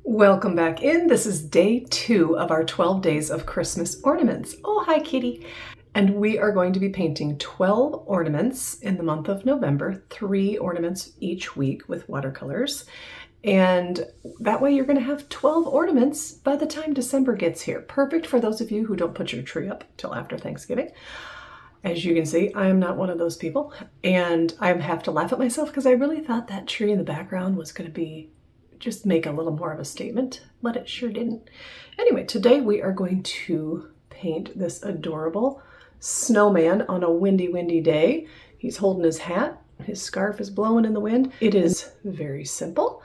Welcome back in. This is day 2 of our 12 Days of Christmas Ornaments. Oh, hi, kitty. And we are going to be painting 12 ornaments in the month of November, 3 ornaments each week with watercolors. And that way you're going to have 12 ornaments by the time December gets here. Perfect for those of you who don't put your tree up till after Thanksgiving. As you can see, I am not one of those people. And I have to laugh at myself because I really thought that tree in the background was going to be just make a little more of a statement, but it sure didn't. Anyway, today we are going to paint this adorable snowman on a windy, windy day. He's holding his hat. His scarf is blowing in the wind. It is very simple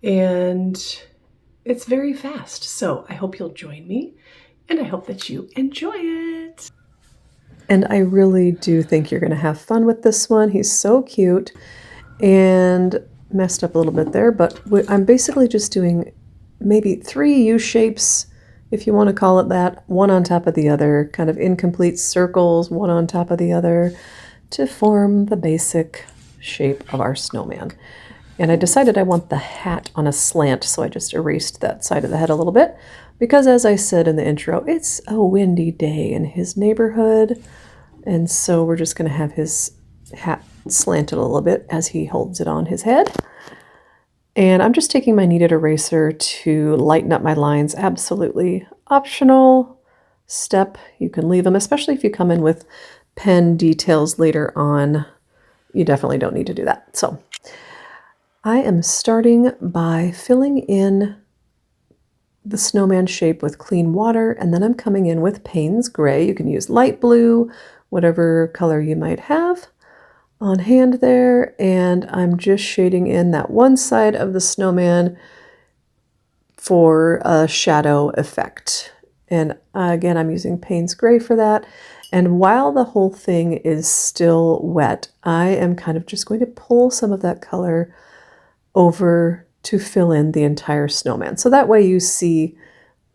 and it's very fast. So I hope you'll join me and I hope that you enjoy it. And I really do think you're going to have fun with this one. He's so cute and messed up a little bit there, but I'm basically just doing maybe 3 U shapes, if you want to call it that, one on top of the other, kind of incomplete circles, one on top of the other, to form the basic shape of our snowman. And I decided I want the hat on a slant, so I just erased that side of the head a little bit, because as I said in the intro, it's a windy day in his neighborhood, and so we're just going to have his hat slanted a little bit as he holds it on his head. And I'm just taking my kneaded eraser to lighten up my lines. Absolutely optional step. You can leave them, especially if you come in with pen details later on. You definitely don't need to do that. So I am starting by filling in the snowman shape with clean water, and then I'm coming in with Payne's Gray. You can use light blue, whatever color you might have on hand there, and I'm just shading in that one side of the snowman for a shadow effect. And again, I'm using Payne's Gray for that. And while the whole thing is still wet, I am kind of just going to pull some of that color over to fill in the entire snowman. So that way you see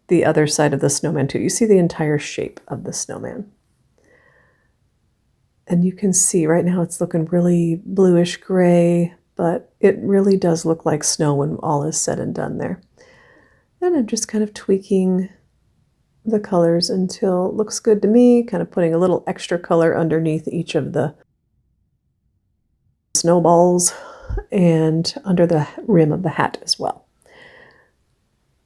the other side of the snowman too. You see the entire shape of the snowman. And you can see right now it's looking really bluish gray, but it really does look like snow when all is said and done there. And I'm just kind of tweaking the colors until it looks good to me, kind of putting a little extra color underneath each of the snowballs and under the rim of the hat as well.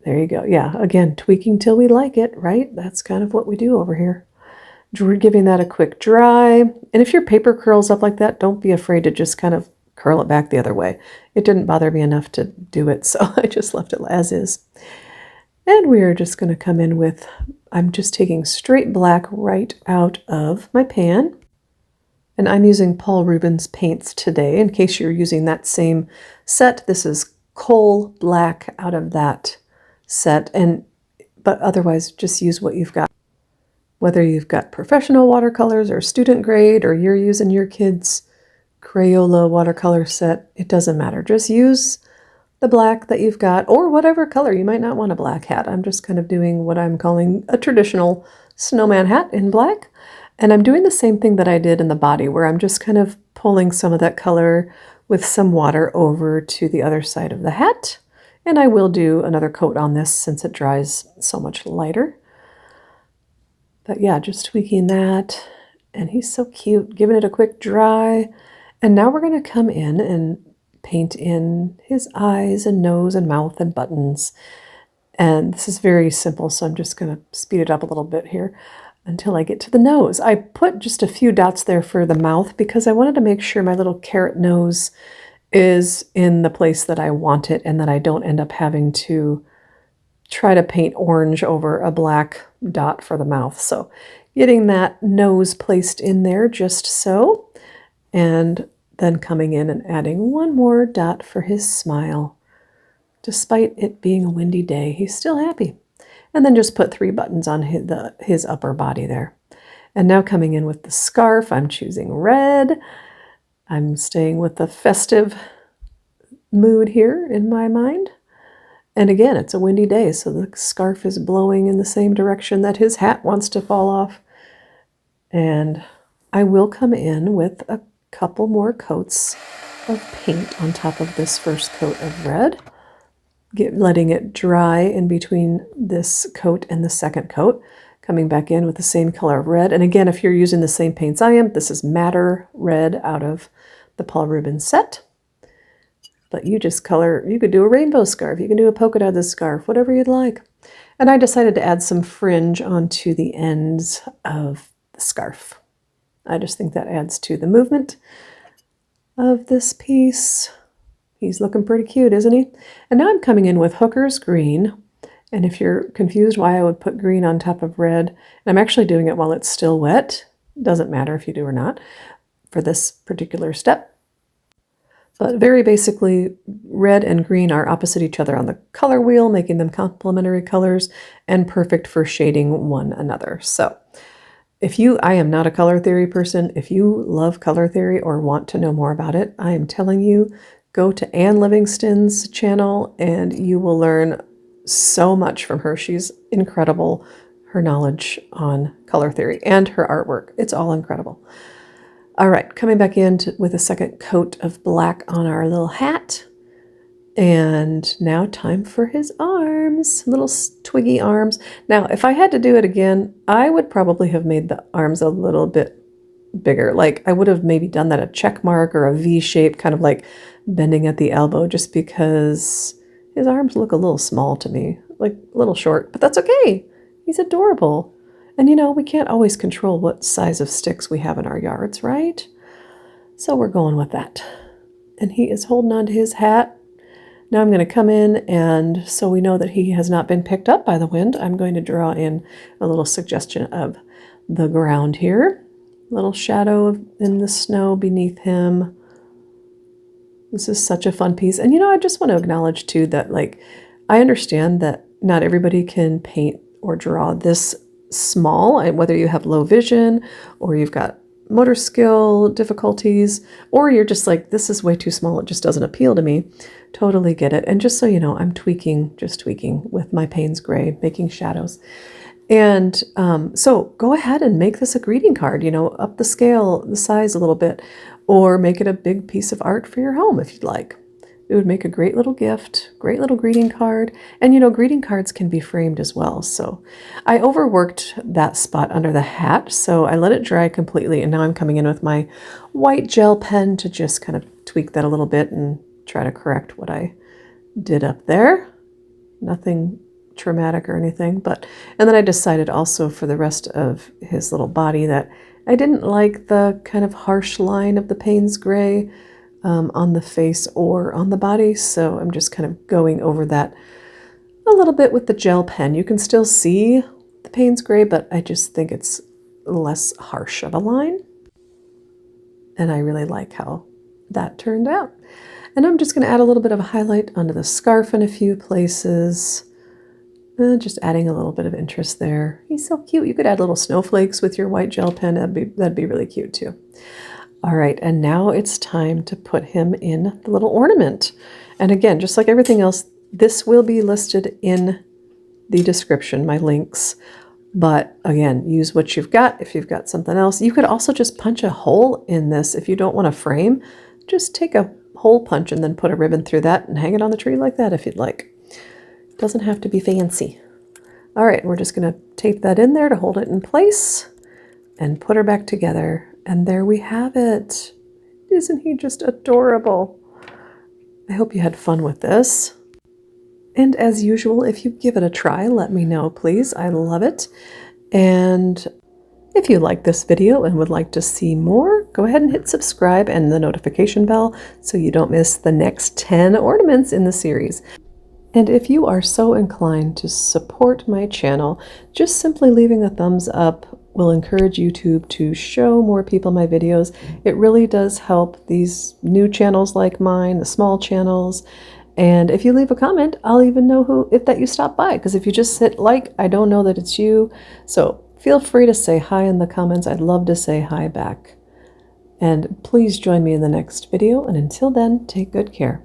There you go. Yeah, again, tweaking till we like it, right? That's kind of what we do over here. Giving that a quick dry. And if your paper curls up like that, don't be afraid to just kind of curl it back the other way. It didn't bother me enough to do it, so I just left it as is. And we are just going to come in with, I'm just taking straight black right out of my pan. And I'm using Paul Rubens paints today. In case you're using that same set, this is coal black out of that set. But otherwise, just use what you've got. Whether you've got professional watercolors or student grade, or you're using your kids' Crayola watercolor set, it doesn't matter. Just use the black that you've got, or whatever color. You might not want a black hat. I'm just kind of doing what I'm calling a traditional snowman hat in black. And I'm doing the same thing that I did in the body, where I'm just kind of pulling some of that color with some water over to the other side of the hat. And I will do another coat on this since it dries so much lighter. But yeah, just tweaking that, and he's so cute, giving it a quick dry. And now we're going to come in and paint in his eyes and nose and mouth and buttons. And this is very simple, so I'm just going to speed it up a little bit here until I get to the nose. I put just a few dots there for the mouth because I wanted to make sure my little carrot nose is in the place that I want it and that I don't end up having to try to paint orange over a black dot for the mouth. So getting that nose placed in there just so, and then coming in and adding one more dot for his smile. Despite it being a windy day, he's still happy. And then just put 3 buttons on his upper body there. And now coming in with the scarf, I'm choosing red. I'm staying with the festive mood here in my mind. And again, it's a windy day, so the scarf is blowing in the same direction that his hat wants to fall off. And I will come in with a couple more coats of paint on top of this first coat of red. letting it dry in between this coat and the second coat, coming back in with the same color of red. And again, if you're using the same paints I am, this is Madder Red out of the Paul Rubens set. But you just color, you could do a rainbow scarf, you can do a polka dotted scarf, whatever you'd like. And I decided to add some fringe onto the ends of the scarf. I just think that adds to the movement of this piece. He's looking pretty cute, isn't he? And now I'm coming in with Hooker's Green. And if you're confused why I would put green on top of red, and I'm actually doing it while it's still wet. Doesn't matter if you do or not for this particular step. But very basically, red and green are opposite each other on the color wheel, making them complementary colors and perfect for shading one another. So I am not a color theory person. If you love color theory or want to know more about it, I am telling you, go to Anne Livingston's channel and you will learn so much from her. She's incredible. Her knowledge on color theory and her artwork. It's all incredible. All right, coming back in with a second coat of black on our little hat. And now time for his arms, little twiggy arms. Now, if I had to do it again, I would probably have made the arms a little bit bigger. Like I would have maybe done that a check mark or a V shape, kind of like bending at the elbow, just because his arms look a little small to me, like a little short, but that's okay. He's adorable. And you know, we can't always control what size of sticks we have in our yards, right? So we're going with that. And he is holding on to his hat. Now I'm going to come in, and so we know that he has not been picked up by the wind, I'm going to draw in a little suggestion of the ground here. Little shadow in the snow beneath him. This is such a fun piece. And you know, I just want to acknowledge too that like, I understand that not everybody can paint or draw this small, whether you have low vision or you've got motor skill difficulties, or you're just like, this is way too small, it just doesn't appeal to me. Totally get it. And just so you know, I'm just tweaking with my Payne's Gray, making shadows. And so go ahead and make this a greeting card, you know, up the scale, the size a little bit, or make it a big piece of art for your home if you'd like. It would make a great little gift, great little greeting card. And you know, greeting cards can be framed as well. So I overworked that spot under the hat, so I let it dry completely. And now I'm coming in with my white gel pen to just kind of tweak that a little bit and try to correct what I did up there. Nothing traumatic or anything, and then I decided also for the rest of his little body that I didn't like the kind of harsh line of the Payne's Gray on the face or on the body, so I'm just kind of going over that a little bit with the gel pen. You can still see the Payne's Gray, but I just think it's less harsh of a line, and I really like how that turned out. And I'm just going to add a little bit of a highlight onto the scarf in a few places. Just adding a little bit of interest there. He's so cute. You could add little snowflakes with your white gel pen. That'd be really cute too. All right, and now it's time to put him in the little ornament. And again, just like everything else, this will be listed in the description, my links. But again, use what you've got. If you've got something else, you could also just punch a hole in this. If you don't want to frame, just take a hole punch and then put a ribbon through that and hang it on the tree like that if you'd like. Doesn't have to be fancy. All right, we're just going to tape that in there to hold it in place and put her back together. And there we have it. Isn't he just adorable? I hope you had fun with this. And as usual, if you give it a try, let me know, please. I love it. And if you like this video and would like to see more, go ahead and hit subscribe and the notification bell so you don't miss the next 10 ornaments in the series. And if you are so inclined to support my channel, just simply leaving a thumbs up will encourage YouTube to show more people my videos. It really does help these new channels like mine, the small channels. And if you leave a comment, I'll even know that you stopped by, because if you just hit like, I don't know that it's you. So feel free to say hi in the comments. I'd love to say hi back. And please join me in the next video. And until then, take good care.